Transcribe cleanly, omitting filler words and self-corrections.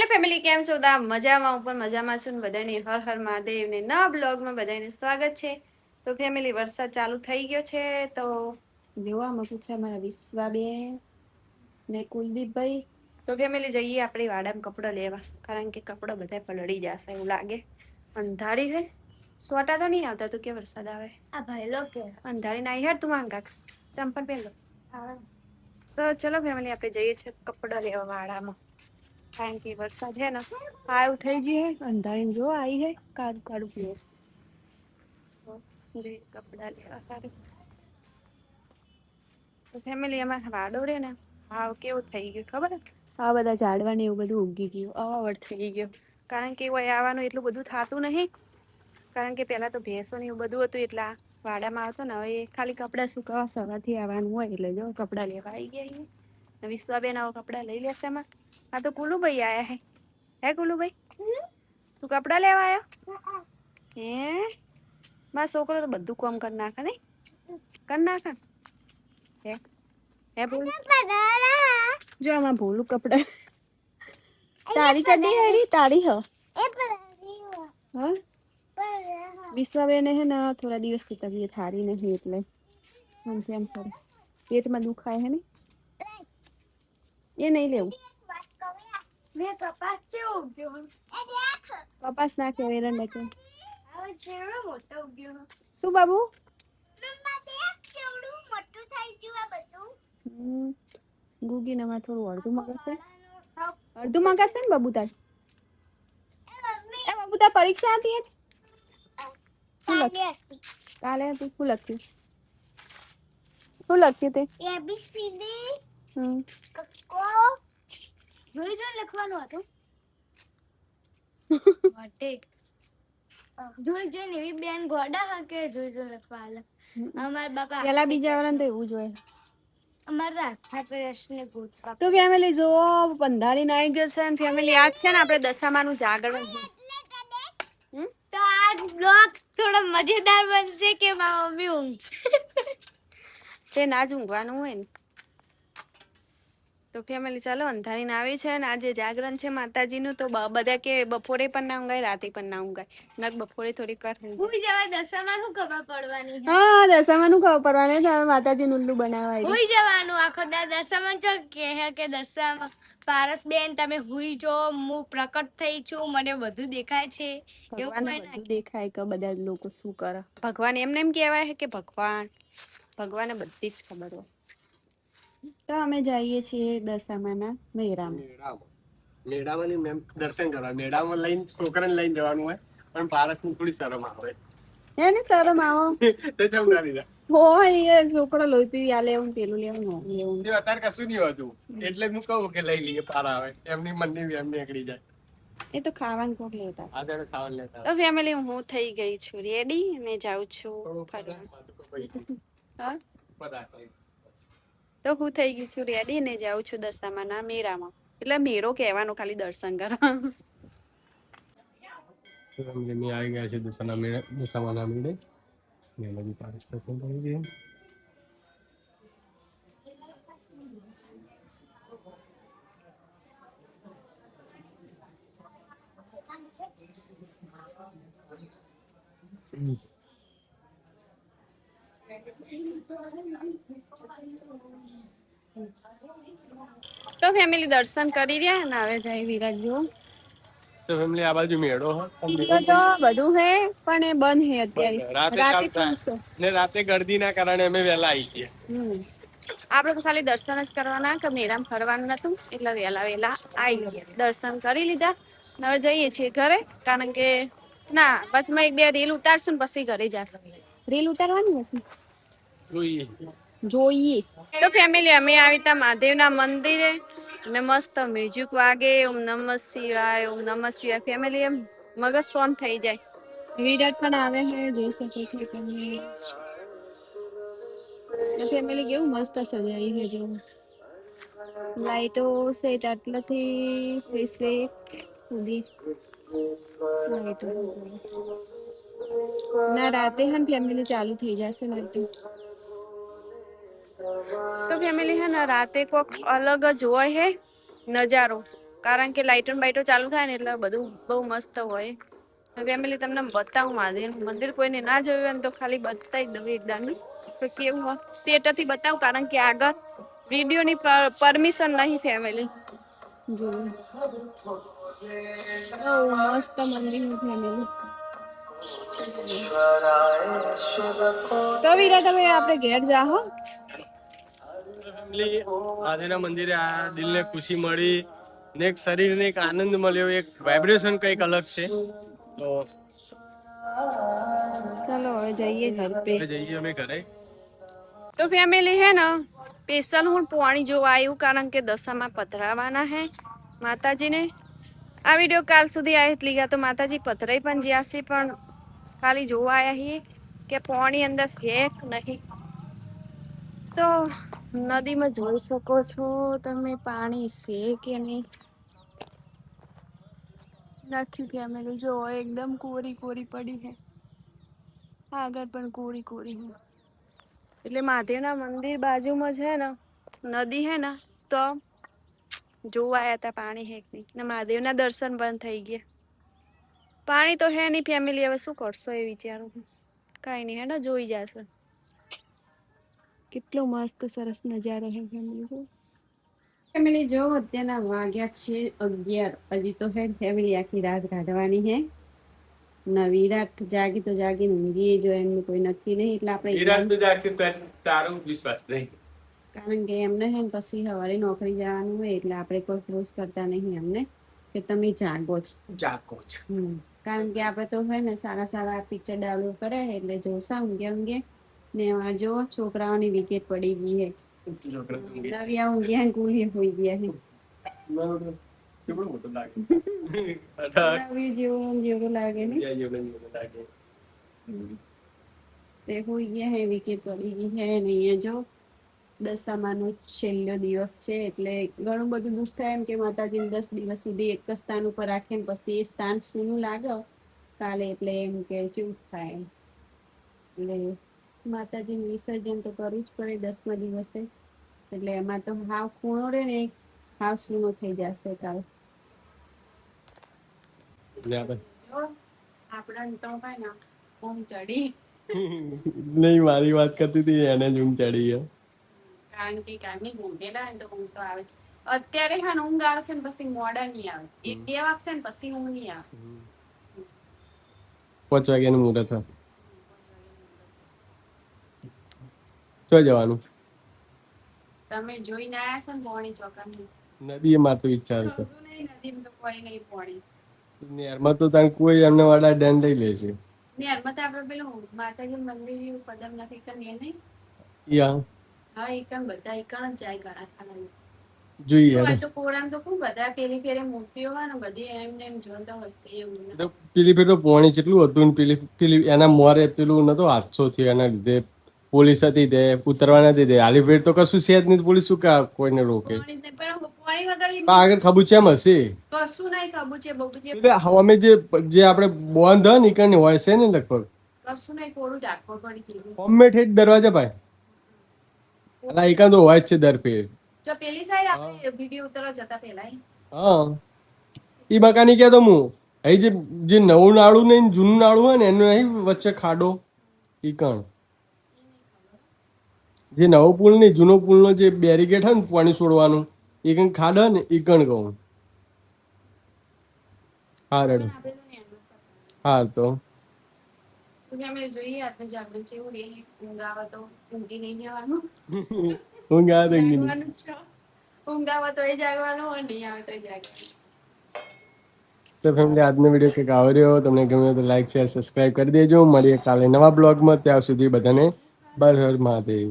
Family કેમ છો? બધા મજામાં ઉપર મજામાં છું ને બધાની હર હર મહાદેવ ને નવા બ્લોગમાં બધાને સ્વાગત છે. તો ફેમિલી વરસાદ ચાલુ થઈ ગયો છે તો જોવા મળ્યું છે અમારા વિશ્વાબેન ને કુલદીપભાઈ. તો ફેમિલી જઈએ આપણી વાડામાં કપડાં લેવા, કારણ કે કપડાં બધા પલળી જશે એવું લાગે. અંધારી હે, સોટા તો નહીં આવતા તો કે વરસાદ આવે. આ ભાઈ લો કે અંધારી ના હેડ તું માંગા ચંપલ પહેર લો. તો ચલો ફેમિલી આપણે જઈએ છીએ કપડાં લેવા વાડામાં, કારણ કે વરસાદ હે ને આવું થઈ ગયું હે. અંધારી જો આવી હે કાળું કાળું પ્લેસ. જે કપડા લેવા સારું તો ફેમિલી અમારા વાડો રે ને હાવ કેવું થઈ ગયું ખબર હે? આ બધા ઝાડવા ને એવું બધું ઉગી ગયું, અવાવડ થઈ ગયો. કારણ કે એવું આવવાનું એટલું બધું થતું નહીં, કારણ કે પેલા તો ભેંસો ને એવું બધું હતું એટલા વાડામાં આવતો ને. હવે ખાલી કપડાં સુકાવા સવારથી આવવાનું હોય એટલે જો કપડાં લેવા આવી ગયા. વિશ્વાબેન આવો કપડા લઈ લેશે એમાં. આ તો કુલુભાઈ આયા હે કુલુભાઈ? તું કપડા લેવા આવ્યો હે? મારો છોકરો તો બધું કામ કરી નાખે નહીં, કરી નાખે હે હે ભોલું. જો આમાં ભોલું કપડા તારી ચડ્ડી હેરી તારી હ હા. વિશ્વાબેન હે ને થોડા દિવસથી તબિયત હારી નહીં એટલે આમ તેમ કરે, પેટમાં દુખાય હે ને એ નહીં લેવું. મેં કપાસ કેવો ઉગ્યો? કપાસ ના કહેવાય એરંડા કે હવે કેવડો મોટો ઉગ્યો. શું બાબુ? મમ્મા દેખ કેવડું મોટું થઈ ગયું આ બધું. ગુગી નમાં થોડું અડધું મગશે, અડધું મગશે ને બાબુ તાર. એ બાબુ તાર પરીક્ષા હતી આજ? કાલે હતી. શું લખ્યું? શું લખ્યું તે? એબીસીડી કક્કો જોઈ જોઈ લખવાનું હતું. મોટે જોઈ જોઈને એવી બેન ગોડા હા કે જોઈ જોઈ લખવા આલે. અમાર બાપા પેલા બીજા વાળાને તો એવું જ હોય. અમારા ફાટરેશને ગોત. તો ફેમિલી જો બંધારીને આવી ગયો છે ને ફેમિલી આજ છે ને આપણે દશામાનું જાગરણ છે. તો આ બ્લોગ થોડો મજેદાર બનશે કે મારી મમ્મી ઊંઘશે. તે ના જ ઊંઘવાનું હોય ને. તો ફેમિલી ચાલો અંધારીને આવી છે ને આજે જાગરણ છે માતાજીનું. તો બધા કે બપોરે પણ ના ઊંઘાય રાતે પણ ના ઊંઘાય. નક બપોરે થોડી કર હુઈ જવા. દશામાં શું ખબર પડવાની? હા દશામાં નું ખબર પડવાની છે. માતાજીનું ઉલ્લુ બનાવાય હુઈ જવાનું આખો દશામાં જો કે દશામાં પારસ બેન તમે હુઈ જો, હું પ્રકટ થઈ છું, મને બધું દેખાય છે. એવું બધું દેખાય કે બધા લોકો શું કરે. ભગવાન એમને એમ કહેવાય કે ભગવાનને બધી જ ખબર હોય. તો અમે જઈએ છીએ દશામાના મેળામાં. મેળામાં મેમ દર્શન કરવા મેળામાં લઈને છોકરાને લઈને જવાનું હોય, પણ પારસની થોડી શરમ આવે. એને શરમ આવો તો ચમડા લીધા હોય યાર. છોકરો લોહી પીવી આ લેવું પેલું લેવું લેવું અત્યારે કશું નહીં હોતું. એટલે હું કહું કે લઈ લઈએ પારા આવે એમની મનની એમ નીકળી જાય. એ તો ખાવાનું કોક લેતા. આ ત્યારે ખાવાનું લેતા. તો ફેમિલી હું થઈ ગઈ છું રેડી અને જાઉં છું ફરવા. હા તો હું થઈ ગઈ છું રેડી ને જાઉં છું દશામાના મેળામાં. એટલે મેળો કહેવાનો ખાલી દર્શન કરવા. મેં આવી ગયા છે દશામાના મેળે. મેં બધી પારસ દર્શન કરી દીધું. તો ફેમિલી દર્શન કરી રહ્યા ને હવે જઈ વિરાજ જો. તો ફેમિલી આ બાજુ મેળો તો બધું હે પણ એ બંધ હે અત્યારે. રાતે ખુલશે ને રાતે ગર્દી ના કારણે અમે વહેલા આવી ગયા. આપણે તો ખાલી દર્શન જ કરવાના કે મેળામાં ફરવાનું નતું એટલે વહેલા આવી ગયા. દર્શન કરી લીધા. હવે જઈએ છીએ ઘરે, કારણ કે ના વચમાં એક બે રીલ ઉતારશું ને પછી ઘરે જશું. રીલ ઉતારવાની વચમાં જોઈએ. તો ફેમિલી અમે આવી તા મહાદેવના મંદિરે ને મસ્ત મ્યુઝિક વાગે. ઓમ નમઃ શિવાય ઓમ નમઃ શિવાય. ફેમિલી એમ મગજ શાંત થઈ જાય. વિરાટ પણ આવે છે જોઈ શકો છો તમે. ફેમિલી કેવું મસ્ત સજાવી છે જો. લાઈટો સેટ આટલાથી સુધી ના રાતે હન ફેમિલી ચાલુ થઈ જશે લાઈટો. તો ફેમિલી હે ને રાતે કોક અલગ જ હોય હે નજારો, કારણ કે લાઇટો બાઇટો ચાલુ થાય ને એટલે બધું બહુ મસ્ત હોય. ફેમિલી તમને બતાવું મહાદેવનું મંદિર, કોઈને ના જોયું હોય ને તો ખાલી બતાવી દઉં એકદમ તો કેવું હોય સેટથી બતાવું, કારણ કે આગળ વિડીયોની પરમિશન નહીં ફેમિલી. જોયું બહુ મસ્ત મંદિર ફેમિલી. તો વિરાટ હવે આપણે ઘેર જા હો. ફેમિલી મહાદેવના મંદિરે આ દિલને ખુશી મળી ને એક શરીરને એક આનંદ મળ્યો, એક વાઇબ્રેશન કંઈક અલગ છે. તો ચલો હવે જઈએ ઘર પે. હવે જઈએ અમે ઘરે. તો ફેમિલી હે ને સ્પેશિયલ હું પાણી જોવા આવ્યું, કારણ કે દશામાં પધરાવાના હે માતાજીને. આ વિડીયો કાલ સુધી આવી લીધા તો માતાજી પધરાઈ પણ જ્યાં છે, પણ ખાલી જોવા આવ્યા છીએ કે પાણી અંદર છે નહીં. તો નદીમાં જોઈ શકો છો તમે પાણી છે કે નહીં. નથી ફેમિલી જો એકદમ કોરી કોરી પડી છે, આગળ પણ કોરી કોરી છે. એટલે મહાદેવના મંદિર બાજુમાં છે ને નદી હે ને, તો જોવા આવ્યા હતા પાણી હે કે નહીં, ને મહાદેવના દર્શન બંધ થઈ ગયા. પાણી તો હે નહીં ફેમિલી, હવે શું કરશો એ વિચારો. કાંઈ નહીં હે ને, જોઈ જશે. કેટલો મસ્ત સરસ નજારો છે ફેમિલી. જો ફેમિલી જો અત્યારના વાગ્યા છે 11. હજી તો હે ફેમિલી આખી રાત કાઢવાની હે. વિરાટ જાગી તો જાગી, ઊંઘી જો એમનું કોઈ નક્કી નહીં. એટલે આપણે તારો વિશ્વાસ નહીં, કારણ કે એમને હે ને પછી સવારે નોકરી જવાનું હોય, એટલે આપણે કોઈ ફોર્સ કરતા નહીં એમને કે તમે જાગો જ. કારણ કે આપણે તો હોય ને સારા સારા પિક્ચર ડાઉનલોડ કરે એટલે જોશા ઊંઘે ને એમાં જો છોકરાઓની વિકેટ પડી ગઈ હે. નવિયા ઊંઘ્યા ને કુલી હોઈ ગયા હે. જેવું લાગે ને તે હોઈ ગયા હે, વિકેટ પડી ગઈ હે. ને અહીંયા જો દશામાનો છેલ્લો દિવસ છે, એટલે ઘણું બધું દુઃખ થાય એમ કે માતાજીને 10 દિવસ સુધી એક જ સ્થાન ઉપર રાખે ને પછી એ સ્થાન સૂનું લાગે કાલે, એટલે એમ કે કેવું થાય. એટલે માતાજીનું વિસર્જન તો કરવું જ પડે 10મા દિવસે, એટલે એમાં તો હાવ ખૂણો રે ને હાવ સૂનો થઈ જશે કાલ. આપણા તો ભાઈ ને ઊંઘ ચડી નહીં, મારી વાત કરતી હતી એને જ ઊંઘ ચડી ગયો. કારણ કે કાલની ઊંઘેલા ને તો ઊંઘ તો આવે છે. અત્યારે હા ઊંઘ આવશે ને પછી મોડા નહીં આવે, 1-2 વાગશે ને પછી ઊંઘ નહીં આવે. 5 વાગ્યાનું મુહૂર્ત હોય. ક્યાં જવાનું? તમે જોઈને આયા છો ને પોણી ચોકની નદીએ માર તો ઈચ્છા છે. નદીમાં તો કોઈ નહીં પોણી. નેરમાં તો તાર કોઈ એમને વાળા દંડ લઈ લે છે. નેરમાં તો આપણે પેલું માતાજી મંદિર પદમ નથી કરી નહીં. યા હા એકમ બધા એકમ જ જાય ઘણા ખાના જોઈએ તો કોરામ તો ખૂબ બધા પેલી ફેરે મૂર્તિઓ હોય ને બધી એમને એમ જોતા વસ્તી એવું. તો પેલી ફેર તો પોણી કેટલું હતું ને પેલી એના મોરે પેલું નતો 800 થયો, એના લીધે પોલીસ હતી તે ઉતરવા નથી દે. હાલી ફેર તો કશું છે જ નહીં, પોલીસ શું કા કોઈને રોકે. આગળ ખબુચેમ હશે કશું નહીં, ખબુચે બબુચે એટલે અમે જે આપણે બોંધ હોય ને ઈકણ હોય છે ને લગભગ કશું નહીં, કોરું રાખવું પડી. અમે ઠેઠ દરવાજા ભાઈ અલા ઈકણ તો હોય જ છે દર ફેર. જો પેલી સાઈડ આપણે વિડિયો ઉતરવા જતા પહેલા હા ઈ બકાની કે તો હું અહીં જે નવું નાળું ને જૂનું નાળું હોય ને એનું નહીં વચ્ચે ખાડો ઈકણ જે નવો પુલ નહીં જૂનો પુલનો જે બેરીગેટ હોય ને પાણી છોડવાનું એ કંઈક ખાડો ને એ કણ કહું. હા રેડો હા તો જોઈએ આપણે જાગરણ છે એવું રહે. ઊંઘ આવે તો ઊંઘી નહીં જવાનું, ઊંઘ આવે ઊંઘ આવે તો એ જાગવાનું, નહીં આવે તો જાગવાનું. તો ફેમિલી આજનો વિડીયો કંઈક આવો રહ્યો. તમને ગમ્યો તો લાઈક શેર સબસ્ક્રાઈબ કરી દેજો. મળીએ કાલે નવા બ્લોગમાં. ત્યાં સુધી બધાને બર હર મહાદેવ.